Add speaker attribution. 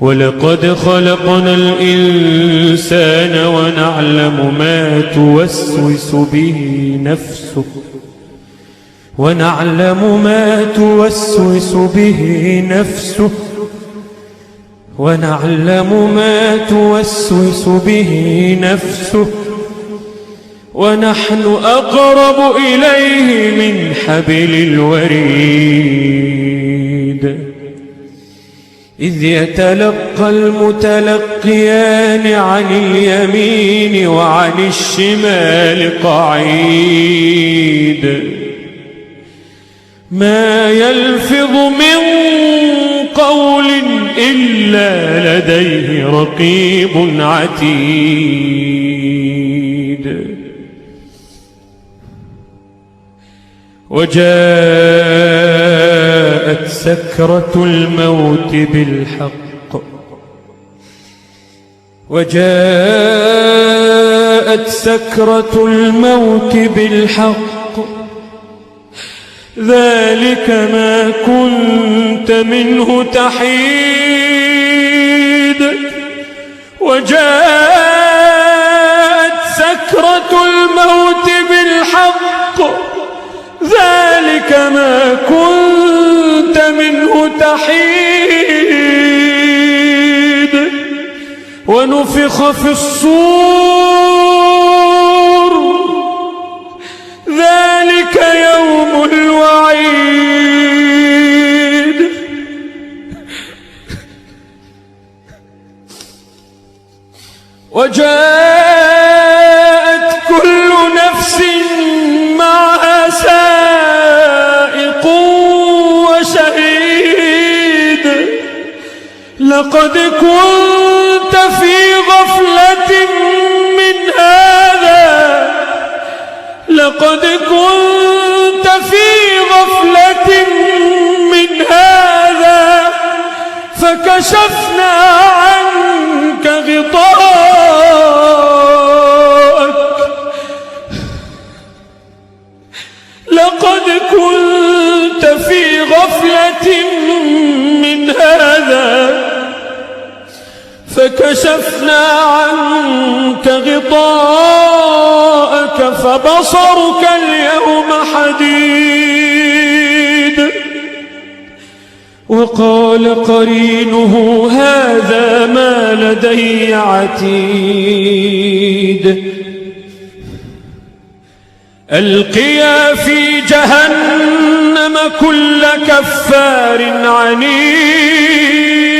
Speaker 1: ولقد خلقنا الإنسان ونعلم ما توسوس به نفسه ونعلم ما توسوس به نفسه ونحن أقرب إليه من حبل الوريد إذ يتلقى المتلقيان عن اليمين وعن الشمال قعيد ما يلفظ من قول إلا لديه رقيب عتيد وجاءت سكرة الموت بالحق ذلك ما كنت منه تحيد وجاءت سكرة الموت بالحق ذلك ما كنت منه تحيد ونفخ في الصور ذلك يوم الوعيد وجاءت كل نفس معها سائق وشهيد لقد كنت في غفلة من هذا فكشفنا عنك غطاءك لقد كنت في غفلة من هذا فكشفنا عنك غطاءك فبصرك اليوم حديد وقال قرينه هذا ما لدي عتيد ألقيا في جهنم كل كفار عنيد